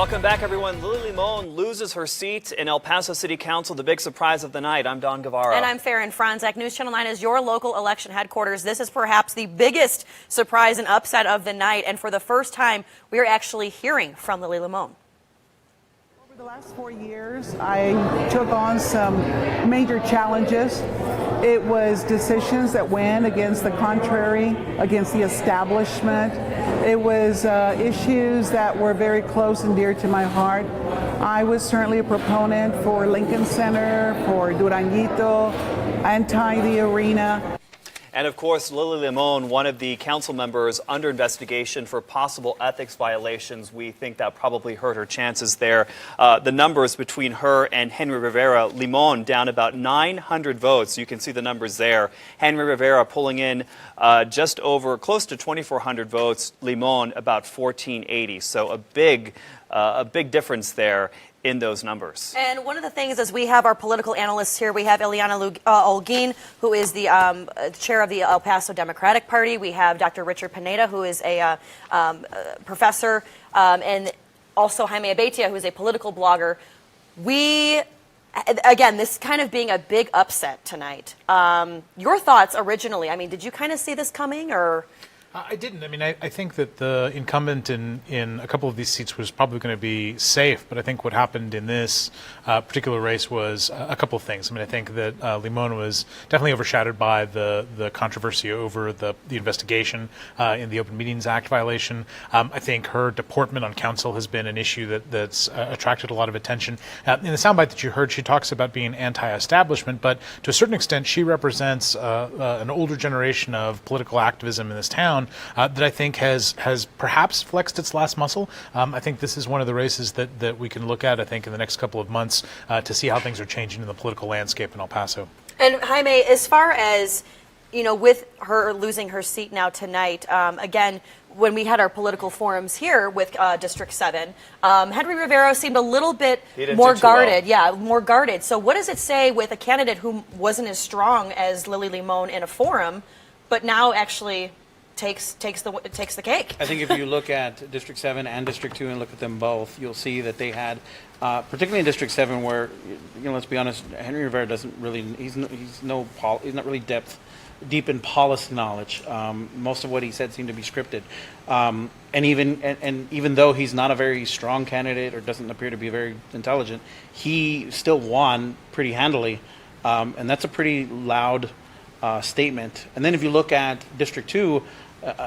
Welcome back, everyone. Lily Limon loses her seat in El Paso City Council, the big surprise of the night. I'm Don Guevara. And I'm Faran. Franzak. News Channel 9 is your local election headquarters. This is perhaps the biggest surprise and upset of the night. And for the first time, we are actually hearing from Lily Limon. Over the last 4 years, I took on some major challenges. It was decisions that went against the contrary, against the establishment. It was issues that were very close and dear to my heart. I was certainly a proponent for Lincoln Center, for Duranguito, anti the arena. And of course, Lily Limon, one of the council members under investigation for possible ethics violations. We think that probably hurt her chances there. The numbers between her and Henry Rivera, Limon down about 900 votes. You can see the numbers there. Henry Rivera pulling in just over close to 2,400 votes. Limon about 1,480. So a big difference there in those numbers. And one of the things is we have our political analysts here. We have Ileana Olguin, who is the chair of the El Paso Democratic Party. We have Dr. Richard Pineda, who is a professor, and also Jaime Abetia, who is a political blogger. Again, this kind of being a big upset tonight. Your thoughts originally, I mean, did you kind of see this coming, or? I didn't. I mean, I think that the incumbent in a couple of these seats was probably going to be safe, but I think what happened in this particular race was a couple of things. I mean, I think that Limon was definitely overshadowed by the controversy over the investigation in the Open Meetings Act violation. I think her deportment on council has been an issue that's attracted a lot of attention. In the soundbite that you heard, she talks about being anti-establishment, but to a certain extent, she represents an older generation of political activism in this town that I think has perhaps flexed its last muscle. I think this is one of the races that we can look at, I think, in the next couple of months to see how things are changing in the political landscape in El Paso. And Jaime, as far as, you know, with her losing her seat now tonight, again, when we had our political forums here with District 7, Henry Rivera seemed a little bit more guarded. Yeah, more guarded. So what does it say with a candidate who wasn't as strong as Lily Limon in a forum, but now actually takes the cake? I think if you look at District 7 and District 2 and look at them both, you'll see that they had, particularly in District 7, where, you know, let's be honest, Henry Rivera doesn't really, he's not really deep in policy knowledge. Most of what he said seemed to be scripted, and even though he's not a very strong candidate or doesn't appear to be very intelligent, he still won pretty handily, and that's a pretty loud statement. And then if you look at District 2,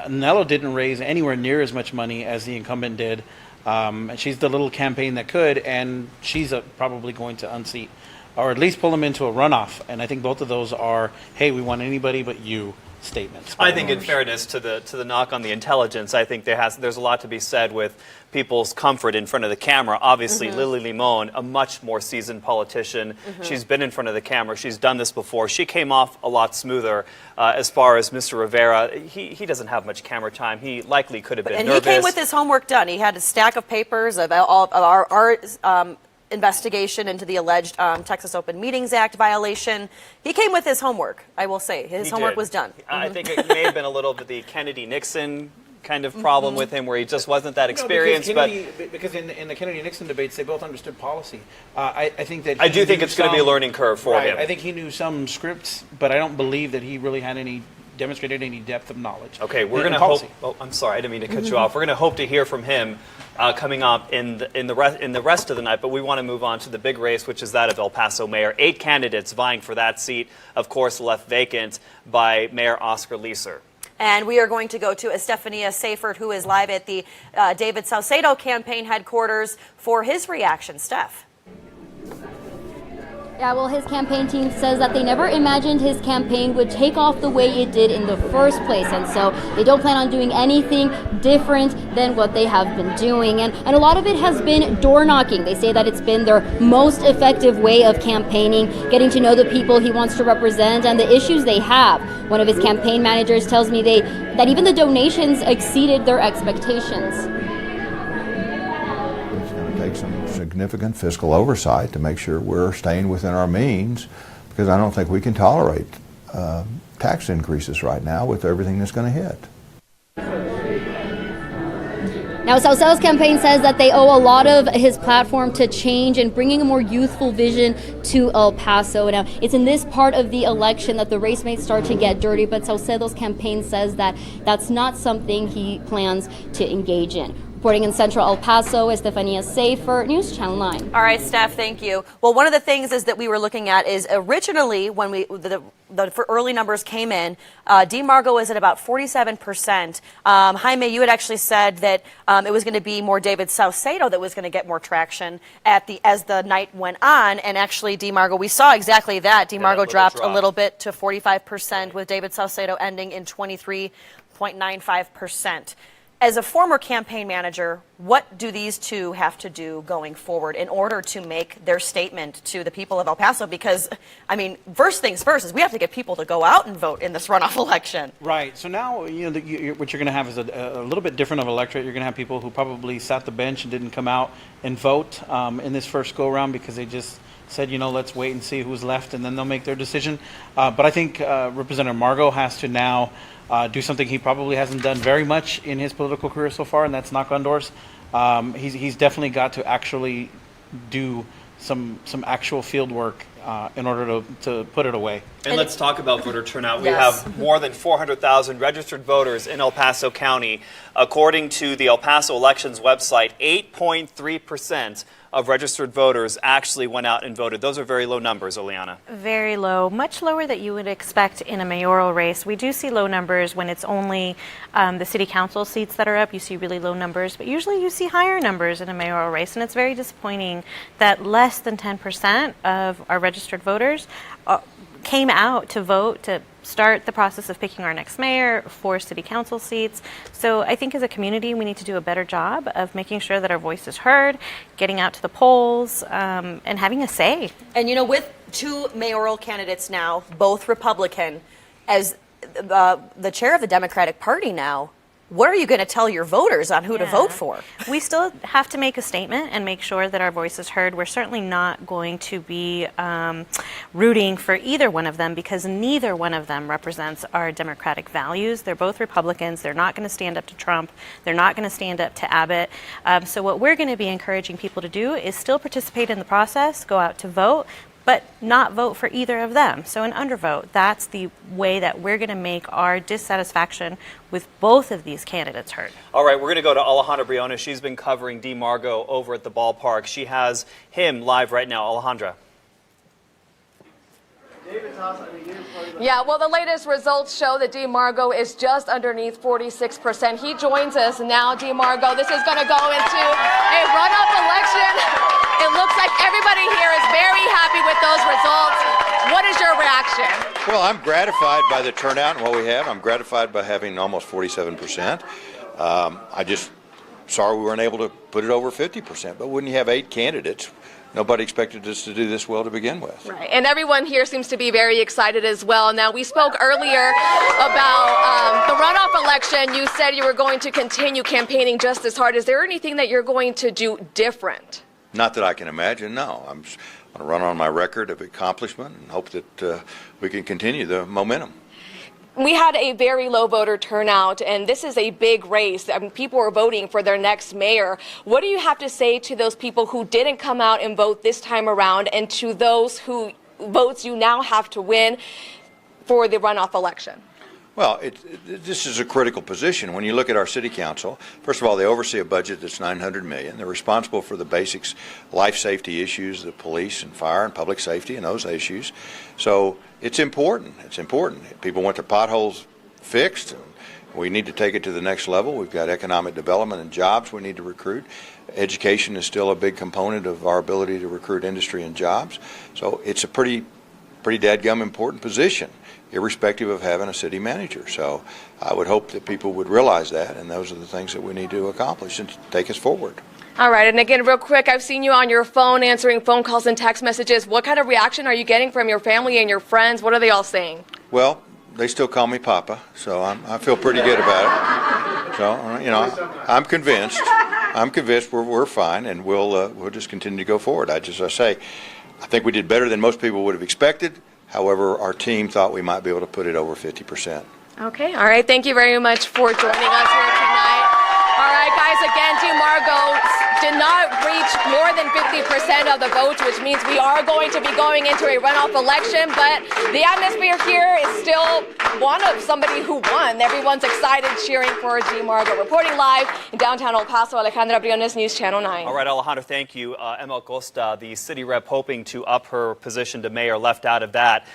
Nello didn't raise anywhere near as much money as the incumbent did, and she's the little campaign that could, and she's probably going to unseat, or at least pull him into a runoff. And I think both of those are, hey, we want anybody but you statements. I think in fairness to the knock on the intelligence, I think there's a lot to be said with people's comfort in front of the camera. Obviously, Lily Limon, a much more seasoned politician. She's been in front of the camera. She's done this before. She came off a lot smoother. As far as Mr. Rivera, he doesn't have much camera time. He likely could have been nervous. He came with his homework done. He had a stack of papers of all of our investigation into the alleged Texas Open Meetings Act violation. He came with his homework, I will say. His homework was done. I think it may have been a little bit the Kennedy-Nixon kind of problem with him, where he just wasn't that experienced. Because in the Kennedy-Nixon debates, they both understood policy. I think that I do think it's going to be a learning curve for him. I think he knew some scripts, but I don't believe that he really had demonstrated any depth of knowledge. Okay, we're going to hope. Oh, I'm sorry, I didn't mean to cut you off. We're going to hope to hear from him coming up in the rest of the night. But we want to move on to the big race, which is that of El Paso mayor. 8 candidates vying for that seat, of course, left vacant by Mayor Oscar Leeser. And we are going to go to Estefania Seyfert, who is live at the David Salcedo campaign headquarters for his reaction. Steph. Yeah, well, his campaign team says that they never imagined his campaign would take off the way it did in the first place. And so they don't plan on doing anything different than what they have been doing. And a lot of it has been door knocking. They say that it's been their most effective way of campaigning, getting to know the people he wants to represent and the issues they have. One of his campaign managers tells me that even the donations exceeded their expectations. Take some significant fiscal oversight to make sure we're staying within our means, because I don't think we can tolerate tax increases right now with everything that's going to hit. Now, Saucedo's campaign says that they owe a lot of his platform to change and bringing a more youthful vision to El Paso. Now, it's in this part of the election that the race may start to get dirty, but Saucedo's campaign says that that's not something he plans to engage in. Reporting in Central El Paso, Estefania Safer, News Channel 9. All right, Steph, thank you. Well, one of the things is that we were looking at is originally when the early numbers came in, DeMargo was at about 47%. Jaime, you had actually said that it was going to be more David Saucedo that was going to get more traction as the night went on, and actually DeMargo, we saw exactly that. DeMargo dropped a little bit to 45%, with David Saucedo ending in 23.95%. As a former campaign manager, what do these two have to do going forward in order to make their statement to the people of El Paso? Because, I mean, first things first is we have to get people to go out and vote in this runoff election. Right. So now, what you're going to have is a little bit different of electorate. You're going to have people who probably sat the bench and didn't come out and vote in this first go-around because they just said, let's wait and see who's left, and then they'll make their decision. But I think Representative Margo has to now do something he probably hasn't done very much in his political career so far, and that's knock on doors. He's definitely got to actually do some actual field work in order to put it away. And let's talk about voter turnout. We Yes. have more than 400,000 registered voters in El Paso County. According to the El Paso Elections website, 8.3% of registered voters actually went out and voted. Those are very low numbers, Oleana. Very low, much lower than you would expect in a mayoral race. We do see low numbers when it's only the city council seats that are up. You see really low numbers, but usually you see higher numbers in a mayoral race, and it's very disappointing that less than 10% of our registered voters came out to vote to start the process of picking our next mayor for city council seats. So I think as a community, we need to do a better job of making sure that our voice is heard, getting out to the polls, and having a say. And with two mayoral candidates now, both Republican, as the chair of the Democratic Party now, what are you going to tell your voters on who to vote for? We still have to make a statement and make sure that our voice is heard. We're certainly not going to be rooting for either one of them because neither one of them represents our democratic values. They're both Republicans. They're not going to stand up to Trump. They're not going to stand up to Abbott. So what we're going to be encouraging people to do is still participate in the process, go out to vote, but not vote for either of them. So an undervote, that's the way that we're going to make our dissatisfaction with both of these candidates heard. All right, we're going to go to Alejandra Briones. She's been covering DeMargo over at the ballpark. She has him live right now. Alejandra. Yeah, well, the latest results show that DeMargo is just underneath 46%. He joins us now. DeMargo, this is going to go into a runoff election. It looks like everybody here is very happy with those results. What is your reaction? Well, I'm gratified by the turnout and what we have. I'm gratified by having almost 47%. I just sorry we weren't able to put it over 50%. But when you have 8 candidates, nobody expected us to do this well to begin with. Right, and everyone here seems to be very excited as well. Now, we spoke earlier about the runoff election. You said you were going to continue campaigning just as hard. Is there anything that you're going to do different? Not that I can imagine, no. I'm just going to run on my record of accomplishment and hope that we can continue the momentum. We had a very low voter turnout, and this is a big race. I mean, people are voting for their next mayor. What do you have to say to those people who didn't come out and vote this time around, and to those who votes you now have to win for the runoff election? Well, this is a critical position. When you look at our city council, first of all, they oversee a budget that's $900 million. They're responsible for the basics, life safety issues, the police and fire and public safety and those issues. So it's important. It's important. People want their potholes fixed. And we need to take it to the next level. We've got economic development and jobs we need to recruit. Education is still a big component of our ability to recruit industry and jobs. So it's a pretty dadgum important position, irrespective of having a city manager. So I would hope that people would realize that, and those are the things that we need to accomplish and take us forward. All right, and again, real quick, I've seen you on your phone answering phone calls and text messages. What kind of reaction are you getting from your family and your friends? What are they all saying? Well, they still call me Papa, so I feel pretty good about it. So, I'm convinced. I'm convinced we're fine, and we'll just continue to go forward. I say, I think we did better than most people would have expected. However, our team thought we might be able to put it over 50%. Okay, all right. Thank you very much for joining us here tonight. All right, guys, again, DeMargo did not reach more than 50% of the votes, which means we are going to be going into a runoff election, but the atmosphere here is still one of somebody who won. Everyone's excited, cheering for DeMargo. Reporting live in downtown El Paso, Alejandra Briones, News Channel 9. All right, Alejandro, thank you. Emma Acosta, the city rep hoping to up her position to mayor, left out of that.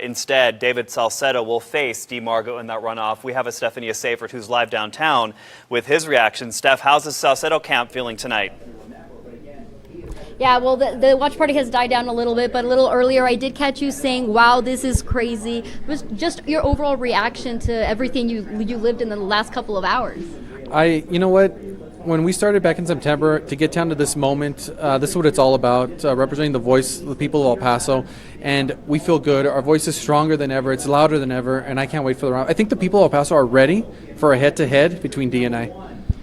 Instead, David Salcedo will face DeMargo in that runoff. We have a Stephania Seyfert who's live downtown with his reaction. Steph, how's the Salcedo camp feeling tonight? Yeah, well, the watch party has died down a little bit, but a little earlier I did catch you saying, wow, this is crazy. It was just your overall reaction to everything you lived in the last couple of hours. You know what? When we started back in September, to get down to this moment, this is what it's all about, representing the voice of the people of El Paso. And we feel good. Our voice is stronger than ever. It's louder than ever. And I can't wait for the round. I think the people of El Paso are ready for a head-to-head between D and I.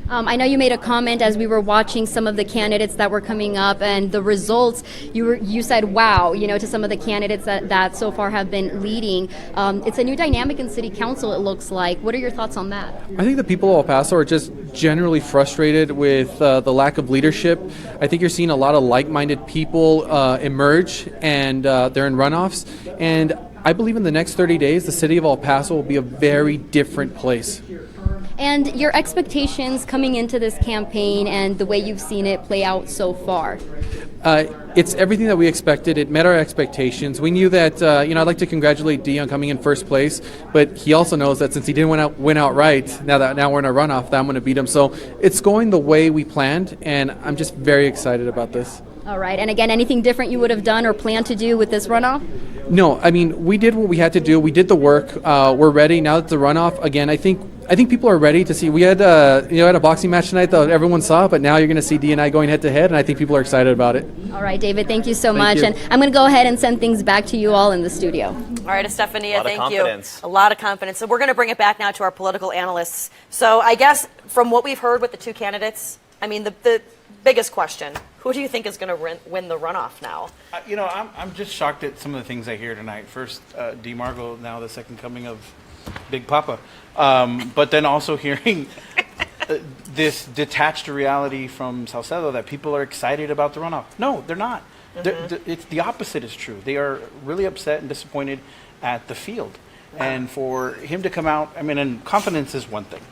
I know you made a comment as we were watching some of the candidates that were coming up and the results. You said, wow, to some of the candidates that so far have been leading. It's a new dynamic in city council, it looks like. What are your thoughts on that? I think the people of El Paso are just generally frustrated with the lack of leadership. I think you're seeing a lot of like-minded people emerge, and they're in runoffs. And I believe in the next 30 days, the city of El Paso will be a very different place. And your expectations coming into this campaign and the way you've seen it play out so far? It's everything that we expected. It met our expectations. We knew that, I'd like to congratulate D on coming in first place, but he also knows that since he didn't win outright, now we're in a runoff, that I'm going to beat him. So it's going the way we planned, and I'm just very excited about this. All right. And again, anything different you would have done or planned to do with this runoff? No, I mean, we did what we had to do. We did the work. We're ready. Now that the runoff, again, I think people are ready to see. We had a boxing match tonight that everyone saw, but now you're going to see D and I going head to head, and I think people are excited about it. All right, David, thank you so much. You. And I'm going to go ahead and send things back to you all in the studio. All right, Estefania, thank you. A lot of confidence. So we're going to bring it back now to our political analysts. So I guess from what we've heard with the two candidates, I mean, the biggest question, who do you think is going to win the runoff now? I'm just shocked at some of the things I hear tonight. First, DeMargo, now the second coming of Big Papa. But then also hearing this detached reality from Salcedo that people are excited about the runoff. No, they're not. It's the opposite is true. They are really upset and disappointed at the field. And for him to come out, and confidence is one thing.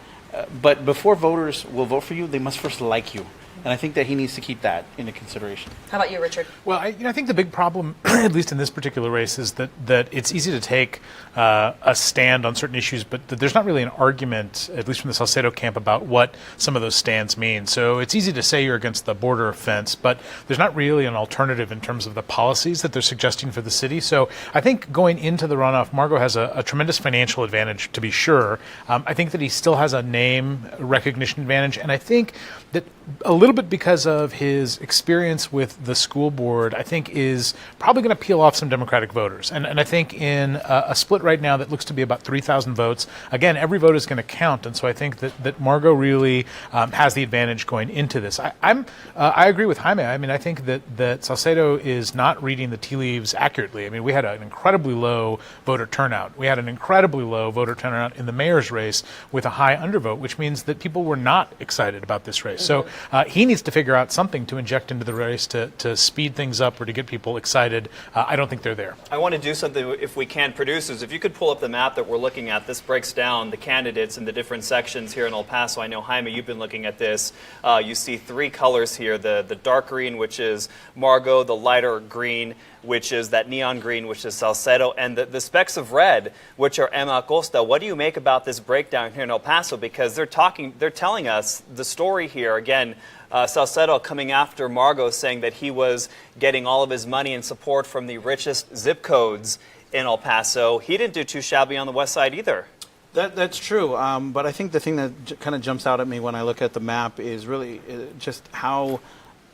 But before voters will vote for you, they must first like you. And I think that he needs to keep that into consideration. How about you, Richard? Well, I think the big problem, at least in this particular race, is that it's easy to take a stand on certain issues, but that there's not really an argument, at least from the Salcedo camp, about what some of those stands mean. So it's easy to say you're against the border fence, but there's not really an alternative in terms of the policies that they're suggesting for the city. So I think going into the runoff, Margo has a tremendous financial advantage, to be sure. I think that he still has a name recognition advantage, and I think that a little bit because of his experience with the school board, I think is probably going to peel off some Democratic voters. And I think in a split right now that looks to be about 3,000 votes, again, every vote is going to count. And so I think that Margo really has the advantage going into this. I agree with Jaime. I think that Salcedo is not reading the tea leaves accurately. We had an incredibly low voter turnout. We had an incredibly low voter turnout in the mayor's race with a high undervote, which means that people were not excited about this race. So he needs to figure out something to inject into the race to speed things up or to get people excited. I don't think they're there. I want to do something, if we can, producers. If you could pull up the map that we're looking at, this breaks down the candidates in the different sections here in El Paso. I know, Jaime, you've been looking at this. You see three colors here, the dark green, which is Margo, the lighter green, which is that neon green, which is Salcedo, and the specks of red, which are Emma Acosta. What do you make about this breakdown here in El Paso? Because they're telling us the story here. Again, Salcedo coming after Margo, saying that he was getting all of his money and support from the richest zip codes in El Paso. He didn't do too shabby on the west side either. That's true, but I think the thing that kind of jumps out at me when I look at the map is really just how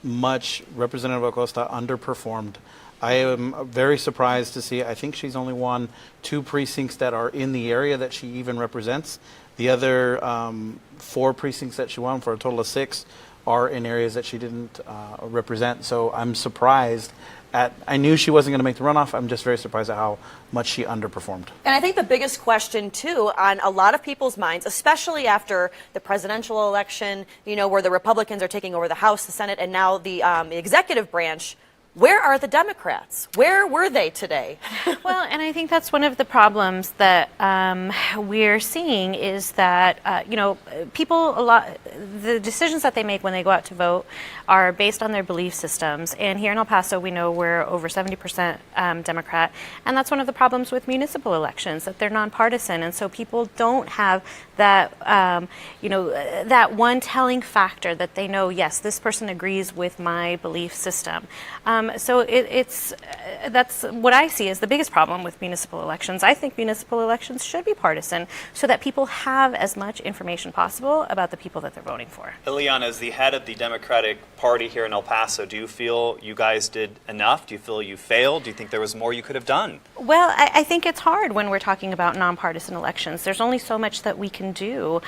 much Representative Acosta underperformed. I am very surprised to see, I think she's only won 2 precincts that are in the area that she even represents. The other 4 precincts that she won, for a total of 6, are in areas that she didn't represent. So I'm surprised I knew she wasn't going to make the runoff. I'm just very surprised at how much she underperformed. And I think the biggest question, too, on a lot of people's minds, especially after the presidential election, where the Republicans are taking over the House, the Senate, and now the executive branch, where are the Democrats? Where were they today? Well, and I think that's one of the problems that we're seeing is that, people, the decisions that they make when they go out to vote are based on their belief systems. And here in El Paso, we know we're over 70% Democrat. And that's one of the problems with municipal elections, that they're nonpartisan. And so people don't have that, that one telling factor that they know, yes, this person agrees with my belief system. So that's what I see as the biggest problem with municipal elections. I think municipal elections should be partisan so that people have as much information possible about the people that they're voting for. Ileana, as the head of the Democratic Party here in El Paso, do you feel you guys did enough? Do you feel you failed? Do you think there was more you could have done? Well, I think it's hard when we're talking about nonpartisan elections. There's only so much that we can do.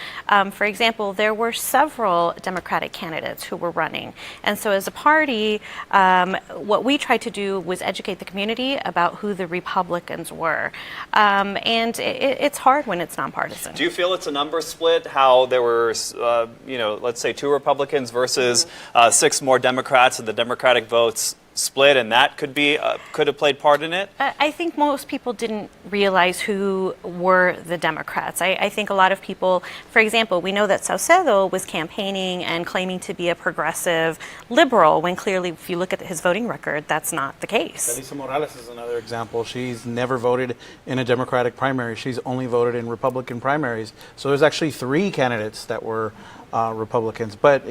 For example, there were several Democratic candidates who were running. And so as a party, what we tried to do was educate the community about who the Republicans were. And it's hard when it's nonpartisan. Do you feel it's a number split, how there were, let's say 2 Republicans versus 6 more Democrats, and the Democratic votes split, and that could have played part in it? I think most people didn't realize who were the Democrats. I think a lot of people, for example, we know that Saucedo was campaigning and claiming to be a progressive liberal, when clearly, if you look at his voting record, that's not the case. Elisa Morales is another example. She's never voted in a Democratic primary. She's only voted in Republican primaries. So there's actually 3 candidates that were Republicans, but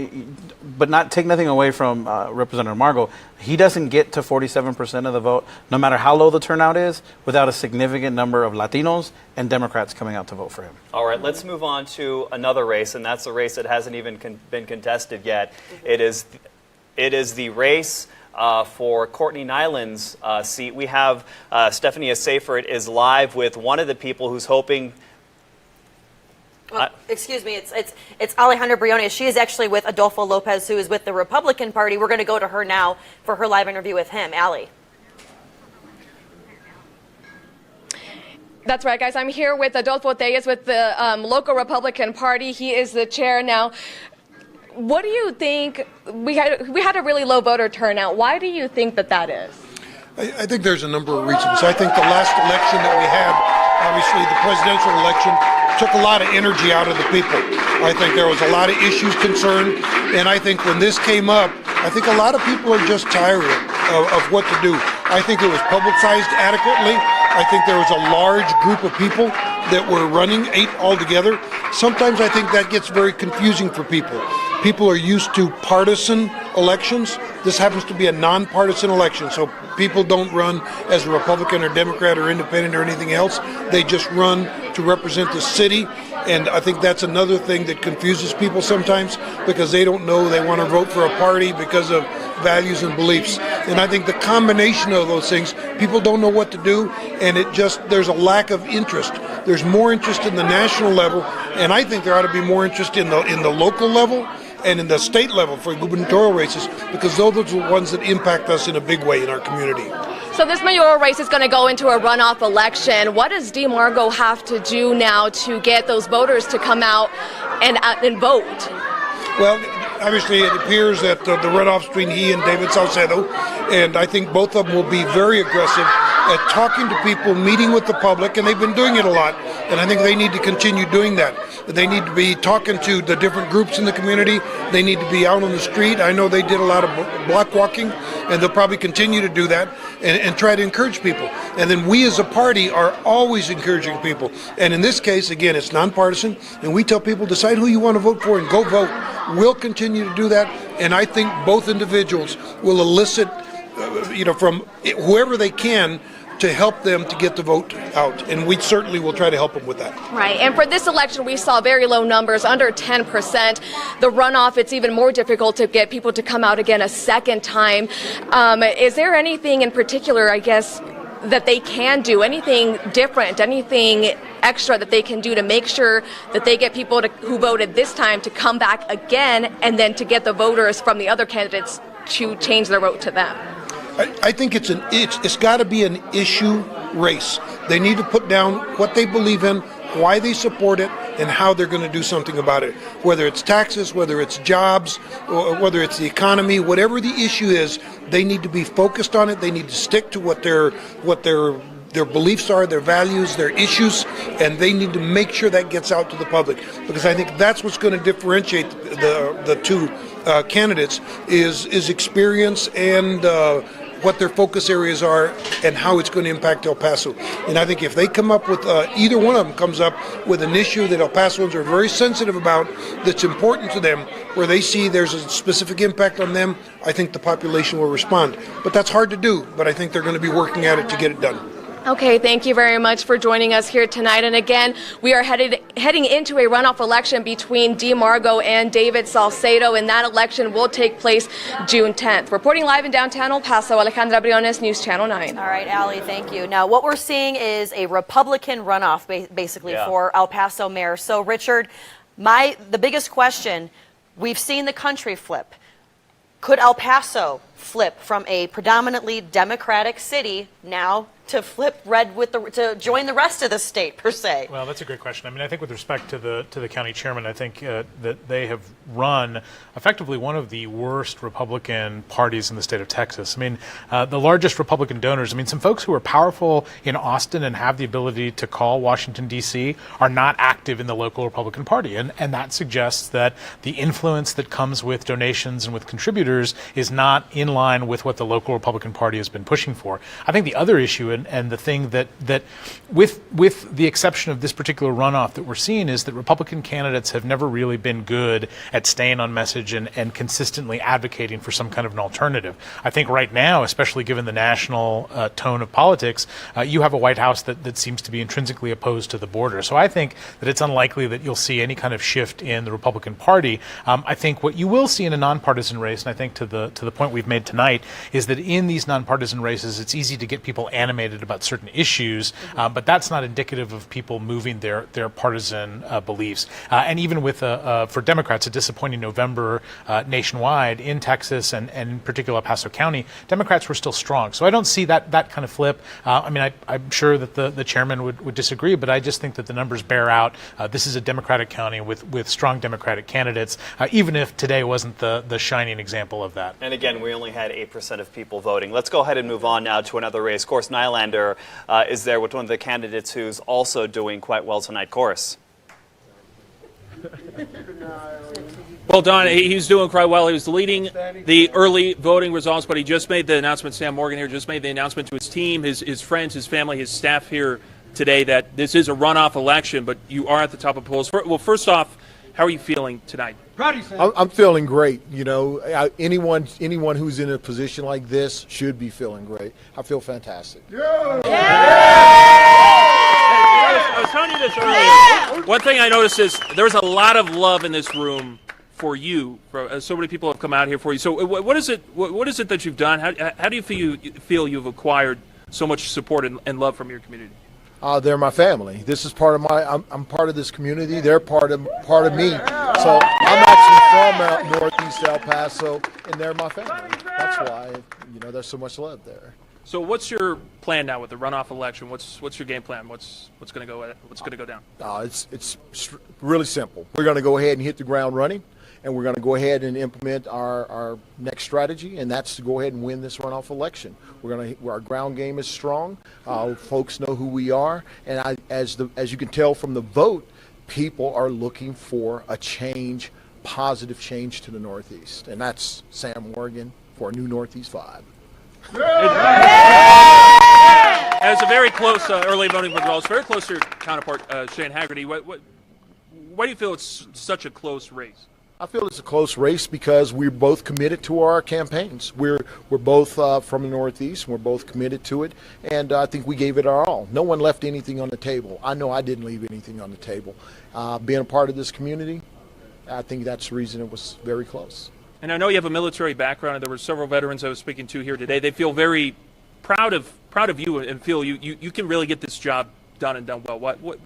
not take nothing away from Representative Margo. He doesn't get to 47% of the vote, no matter how low the turnout is, without a significant number of Latinos and Democrats coming out to vote for him. All right, let's move on to another race, and that's a race that hasn't even been contested yet. It is the race for Courtney Nyland's seat. We have Stephanie Seyfert is live with one of the people who's hoping. Excuse me, it's Alejandra Briones. She is actually with Adolfo Lopez, who is with the Republican Party. We're going to go to her now for her live interview with him. Allie. That's right, guys. I'm here with Adolfo Tellez with the local Republican Party. He is the chair now. What do you think? We had a really low voter turnout. Why do you think that is? I think there's a number of reasons. I think the last election that we had, obviously the presidential election, took a lot of energy out of the people. I think there was a lot of issues concerned, and I think when this came up, I think a lot of people are just tired of what to do. I think it was publicized adequately. I think there was a large group of people that were running, 8 altogether. Sometimes I think that gets very confusing for people. People are used to partisan elections. This happens to be a nonpartisan election, so people don't run as a Republican or Democrat or independent or anything else. They just run to represent the city, and I think that's another thing that confuses people sometimes, because they don't know they want to vote for a party because of values and beliefs. And I think the combination of those things, people don't know what to do, and there's a lack of interest. There's more interest in the national level, and I think there ought to be more interest in the local level and in the state level for gubernatorial races, because those are the ones that impact us in a big way in our community. So this mayoral race is going to go into a runoff election. What does DeMargo have to do now to get those voters to come out and vote? Well, obviously it appears that the runoff's between he and David Saucedo, and I think both of them will be very aggressive at talking to people, meeting with the public, and they've been doing it a lot, and I think they need to continue doing that. They need to be talking to the different groups in the community. They need to be out on the street. I know they did a lot of block walking, and they'll probably continue to do that and try to encourage people. And then we as a party are always encouraging people. And in this case, again, it's nonpartisan, and we tell people, decide who you want to vote for and go vote. We'll continue to do that, and I think both individuals will elicit, from whoever they can, to help them to get the vote out, and we certainly will try to help them with that. Right, and for this election, we saw very low numbers, under 10%. The runoff, it's even more difficult to get people to come out again a second time. Is there anything in particular, I guess, that they can do, anything different, anything extra that they can do to make sure that they get people who voted this time to come back again, and then to get the voters from the other candidates to change their vote to them? I think it's got to be an issue race. They need to put down what they believe in, why they support it, and how they're going to do something about it. Whether it's taxes, whether it's jobs, or whether it's the economy, whatever the issue is, they need to be focused on it. They need to stick to what their beliefs are, their values, their issues, and they need to make sure that gets out to the public. Because I think that's what's going to differentiate the two candidates is experience and what their focus areas are and how it's going to impact El Paso. And I think if they come up with, either one of them comes up with an issue that El Pasoans are very sensitive about, that's important to them, where they see there's a specific impact on them, I think the population will respond. But that's hard to do, but I think they're going to be working at it to get it done. Okay, thank you very much for joining us here tonight. And again, we are heading into a runoff election between Dee Margo and David Salcedo, and that election will take place June 10th. Reporting live in downtown El Paso, Alejandra Briones, News Channel 9. All right, Allie, thank you. Now, what we're seeing is a Republican runoff, basically, for El Paso mayor. So, Richard, the biggest question, we've seen the country flip. Could El Paso flip from a predominantly Democratic city now to flip red to join the rest of the state, per se? Well, that's a great question. I mean, I think with respect to the county chairman, I think that they have run effectively one of the worst Republican parties in the state of Texas. I mean, the largest Republican donors, I mean, some folks who are powerful in Austin and have the ability to call Washington, D.C. are not active in the local Republican Party. And that suggests that the influence that comes with donations and with contributors is not in line with what the local Republican Party has been pushing for. I think the other issue, and the thing that with the exception of this particular runoff that we're seeing, is that Republican candidates have never really been good at staying on message and consistently advocating for some kind of an alternative. I think right now, especially given the national tone of politics, you have a White House that seems to be intrinsically opposed to the border. So I think that it's unlikely that you'll see any kind of shift in the Republican Party. I think what you will see in a nonpartisan race, and I think to the point we've made tonight, is that in these nonpartisan races, it's easy to get people animated about certain issues, but that's not indicative of people moving their partisan beliefs. And even with, for Democrats, a disappointing November nationwide in Texas and in particular El Paso County, Democrats were still strong. So I don't see that kind of flip. I mean, I'm sure that the chairman would disagree, but I just think that the numbers bear out. This is a Democratic county with strong Democratic candidates, even if today wasn't the shining example of that. And again, we only had 8% of people voting. Let's go ahead and move on now to another race. Of course, Nylander is there with one of the candidates who's also doing quite well tonight. Course. Well, Don, he's doing quite well. He was leading the early voting results, but he just made the announcement, Sam Morgan here, just made the announcement to his team, his friends, his family, his staff here today that this is a runoff election, but you are at the top of polls. Well, first off, how are you feeling tonight? I'm feeling great. You know, anyone who's in a position like this should be feeling great. I feel fantastic. I was telling you this earlier. One thing I noticed is there's a lot of love in this room for you. So many people have come out here for you. So what is it? What is it that you've done? How do you feel you've acquired so much support and love from your community? They're my family. This is part of I'm part of this community. They're part of me. So I'm actually from Northeast El Paso, and they're my family. That's why, there's so much love there. So what's your plan now with the runoff election? What's your game plan? What's going to go down? It's really simple. We're going to go ahead and hit the ground running, and we're going to go ahead and implement our next strategy, and that's to go ahead and win this runoff election. Our ground game is strong. Folks know who we are, and as you can tell from the vote, people are looking for a change, positive change to the Northeast, and that's Sam Morgan for New Northeast 5. As a very close early voting results, very close to your counterpart, Shane Haggerty. Why do you feel it's such a close race? I feel it's a close race because we're both committed to our campaigns. We're both from the Northeast. We're both committed to it, and I think we gave it our all. No one left anything on the table. I know I didn't leave anything on the table. Being a part of this community, I think that's the reason it was very close. And I know you have a military background, and there were several veterans I was speaking to here today. They feel very proud of you and feel you can really get this job done and done well. What do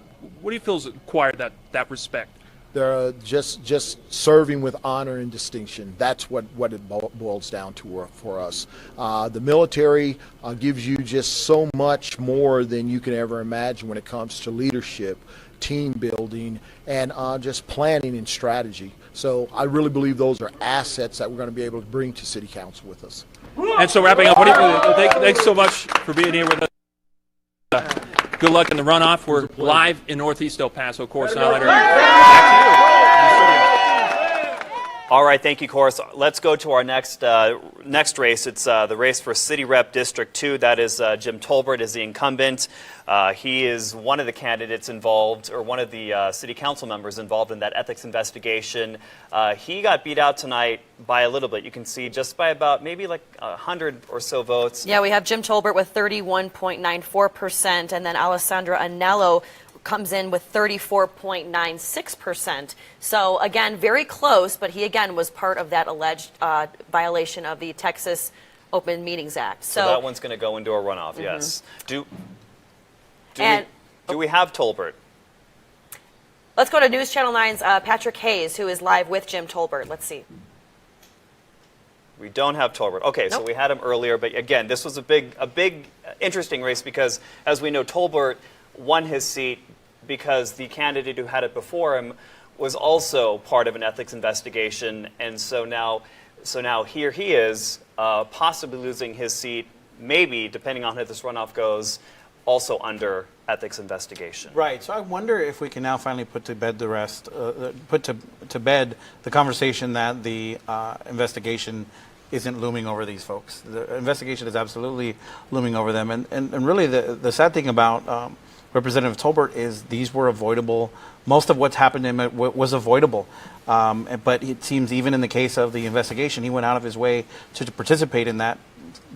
you feel has acquired that respect? They're just serving with honor and distinction. That's what it boils down to for us. The military gives you just so much more than you can ever imagine when it comes to leadership, team building, and just planning and strategy. So I really believe those are assets that we're going to be able to bring to City Council with us. And so wrapping up, thanks so much for being here with us. Good luck in the runoff. We're live in Northeast El Paso. Of course, now All right, thank you, Course. Let's go to our next race. It's the race for City Rep District 2. That is Jim Tolbert is the incumbent. He is one of the candidates involved, or one of the city council members involved in that ethics investigation. He got beat out tonight by a little bit. You can see just by about maybe like 100 or so votes. Yeah, we have Jim Tolbert with 31.94%, and then Alessandra Anello comes in with 34.96%. So again, very close, but he again was part of that alleged violation of the Texas Open Meetings Act. So that one's going to go into a runoff, yes. Do we have Tolbert? Let's go to News Channel 9's Patrick Hayes, who is live with Jim Tolbert. Let's see. We don't have Tolbert. Okay, Nope. So we had him earlier, but again, this was a big, interesting race because, as we know, Tolbert won his seat because the candidate who had it before him was also part of an ethics investigation, and so now here he is, possibly losing his seat, maybe, depending on how this runoff goes, also under ethics investigation. Right. So I wonder if we can now finally put to bed the rest, put to bed the conversation that the investigation isn't looming over these folks. The investigation is absolutely looming over them, and really the sad thing about Representative Tolbert is these were avoidable. Most of what's happened to him was avoidable. But it seems even in the case of the investigation, he went out of his way to participate in that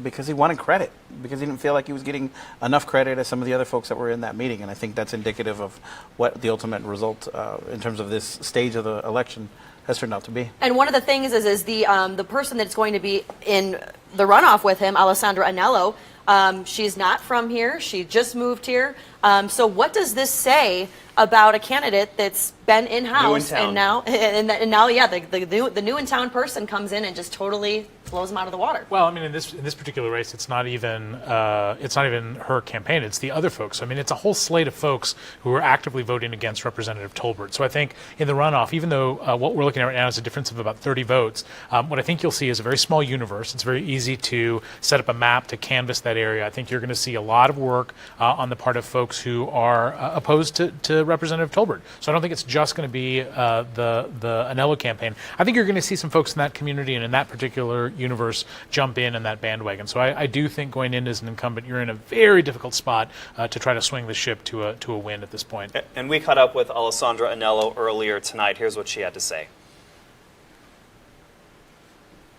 because he wanted credit, because he didn't feel like he was getting enough credit as some of the other folks that were in that meeting. And I think that's indicative of what the ultimate result in terms of this stage of the election has turned out to be. And one of the things is the person that's going to be in the runoff with him, Alessandra Anello. She's not from here. She just moved here. So what does this say about a candidate that's been in-house and now, yeah, the new in town person comes in and just totally blows him out of the water? Well, I mean, in this particular race, it's not even her campaign. It's the other folks. I mean, it's a whole slate of folks who are actively voting against Representative Tolbert. So I think in the runoff, even though what we're looking at right now is a difference of about 30 votes, what I think you'll see is a very small universe. It's very easy to set up a map to canvass that area. I think you're going to see a lot of work on the part of folks who are opposed to Representative Tolbert. So I don't think it's just going to be the Anello campaign. I think you're going to see some folks in that community and in that particular universe jump in that bandwagon. So I do think going in as an incumbent, you're in a very difficult spot to try to swing the ship to a win at this point. And we caught up with Alessandra Anello earlier tonight. Here's what she had to say.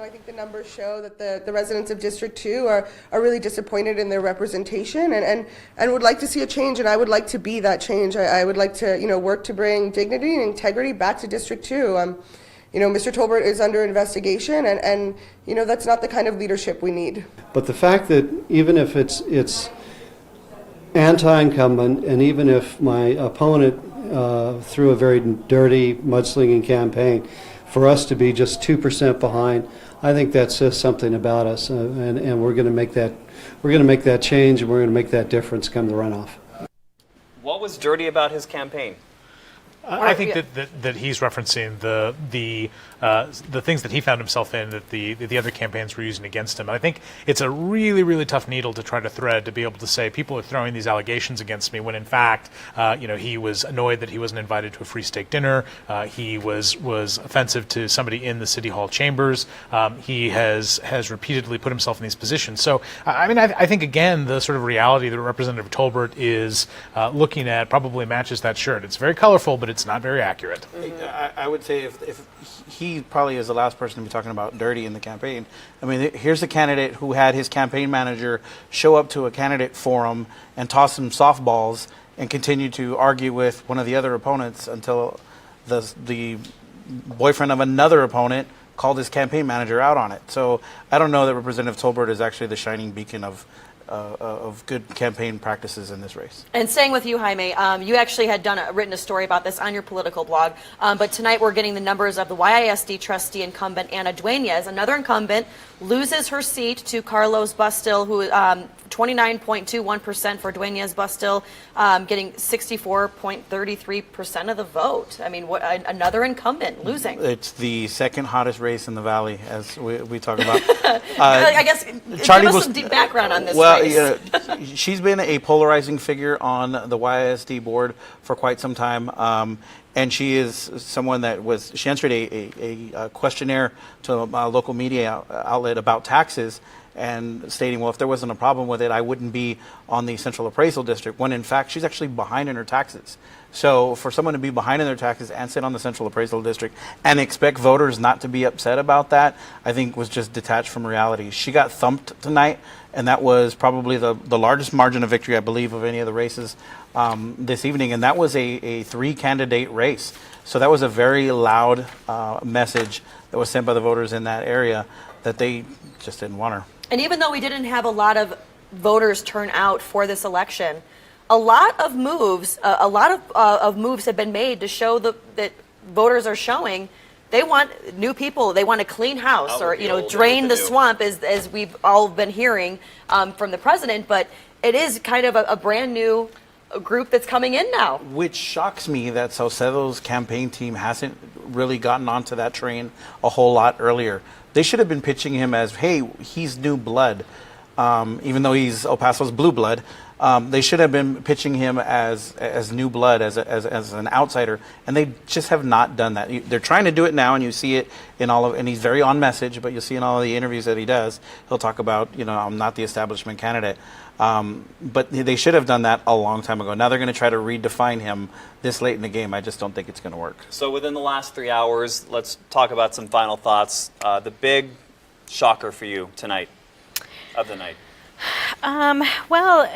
I think the numbers show that the residents of District 2 are really disappointed in their representation and would like to see a change, and I would like to be that change. I would like to work to bring dignity and integrity back to District 2. Mr. Tolbert is under investigation, and that's not the kind of leadership we need. But the fact that even if it's anti-incumbent, and even if my opponent threw a very dirty mudslinging campaign, for us to be just 2% behind, I think that says something about us, and we're going to make that change, and we're going to make that difference come the runoff. What was dirty about his campaign? I think that he's referencing the things that he found himself in that the other campaigns were using against him. And I think it's a really, really tough needle to try to thread, to be able to say people are throwing these allegations against me when in fact he was annoyed that he wasn't invited to a free steak dinner. He was offensive to somebody in the city hall chambers. He has repeatedly put himself in these positions. So I think again the sort of reality that Representative Tolbert is looking at probably matches that shirt. It's very colorful, but it's not very accurate. I would say if he probably is the last person to be talking about dirty in the campaign. I mean, here's a candidate who had his campaign manager show up to a candidate forum and toss him softballs and continue to argue with one of the other opponents until the boyfriend of another opponent called his campaign manager out on it. So I don't know that Representative Tolbert is actually the shining beacon of of good campaign practices in this race. And staying with you, Jaime, you actually had written a story about this on your political blog, but tonight we're getting the numbers of the YISD trustee incumbent Ana Dueñas. Another incumbent loses her seat to Carlos Bustil, who 29.21% for Dueñas Bustil, getting 64.33% of the vote. I mean, what another incumbent losing. It's the second hottest race in the Valley, as we talk about. I guess Charlie give us was, some deep background on this well, race. She's been a polarizing figure on the YISD board for quite some time. And she is someone that she answered a questionnaire to a local media outlet about taxes, and stating, well, if there wasn't a problem with it, I wouldn't be on the Central Appraisal District, when in fact she's actually behind in her taxes. So for someone to be behind in their taxes and sit on the Central Appraisal District and expect voters not to be upset about that, I think was just detached from reality. She got thumped tonight, and that was probably the largest margin of victory, I believe, of any of the races this evening, and that was a three-candidate race. So that was a very loud message that was sent by the voters in that area, that they just didn't want her. And even though we didn't have a lot of voters turn out for this election, a lot of moves have been made to show that voters are showing they want new people. They want a clean house, or drain the swamp, as we've all been hearing from the president. But it is kind of a brand new group that's coming in now. Which shocks me that Saucedo's campaign team hasn't really gotten onto that train a whole lot earlier. They should have been pitching him as, hey, he's new blood, even though he's El Paso's blue blood. They should have been pitching him as new blood, as an outsider, and they just have not done that. They're trying to do it now, and you see it in and he's very on message, but you'll see in all of the interviews that he does, he'll talk about, I'm not the establishment candidate. But they should have done that a long time ago. Now they're going to try to redefine him this late in the game. I just don't think it's going to work. So within the last 3 hours, let's talk about some final thoughts. The big shocker for you tonight, of the night. Well,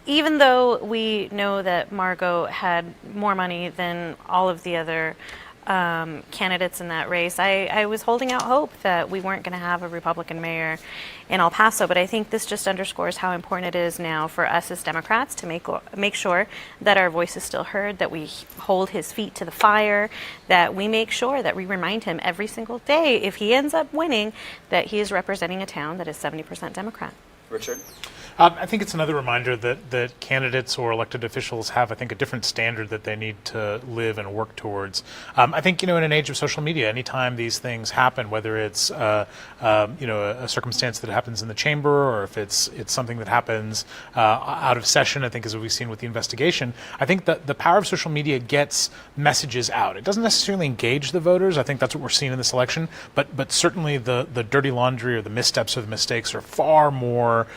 even though we know that Margot had more money than all of the other candidates in that race, I was holding out hope that we weren't going to have a Republican mayor in El Paso, but I think this just underscores how important it is now for us as Democrats to make sure that our voice is still heard, that we hold his feet to the fire, that we make sure that we remind him every single day, if he ends up winning, that he is representing a town that is 70% Democrat. Richard? I think it's another reminder that candidates or elected officials have, I think, a different standard that they need to live and work towards. I think, in an age of social media, anytime these things happen, whether it's a circumstance that happens in the chamber, or if it's something that happens out of session, I think, as we've seen with the investigation, I think that the power of social media gets messages out. It doesn't necessarily engage the voters. I think that's what we're seeing in this election, but certainly the dirty laundry or the missteps or the mistakes are far more,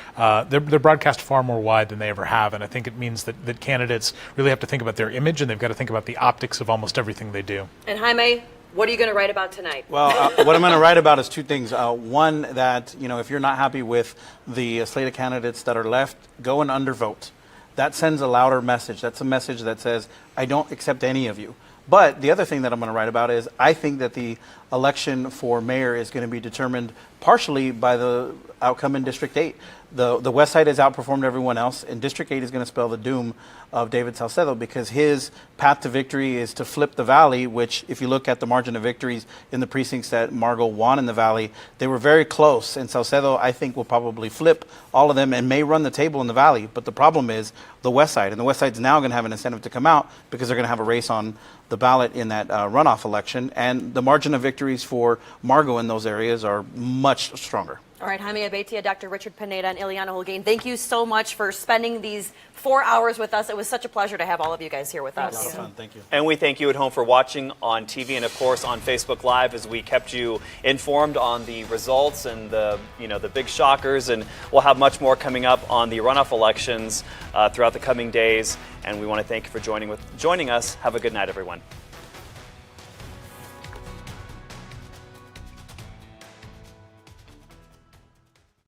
they're broadcast far more wide than they ever have, and I think it means that candidates really have to think about their image, and they've got to think about the optics of almost everything they do. And Jaime, what are you going to write about tonight? Well, what I'm going to write about is two things. One, that if you're not happy with the slate of candidates that are left, go and undervote. That sends a louder message. That's a message that says, I don't accept any of you. But the other thing that I'm going to write about is I think that the election for mayor is going to be determined partially by the outcome in District 8. The West Side has outperformed everyone else, and District 8 is going to spell the doom of David Saucedo, because his path to victory is to flip the Valley, which, if you look at the margin of victories in the precincts that Margot won in the Valley, they were very close, and Saucedo, I think, will probably flip all of them and may run the table in the Valley. But the problem is the West Side, and the West Side's now going to have an incentive to come out because they're going to have a race on the ballot in that runoff election, and the margin of victories for Margot in those areas are much stronger. All right, Jaime Abetia, Dr. Richard Pineda, and Ileana Holguin, thank you so much for spending these 4 hours with us. It was such a pleasure to have all of you guys here with us. A lot of fun. Thank you. And we thank you at home for watching on TV and, of course, on Facebook Live, as we kept you informed on the results and the big shockers. And we'll have much more coming up on the runoff elections throughout the coming days. And we want to thank you for joining us. Have a good night, everyone.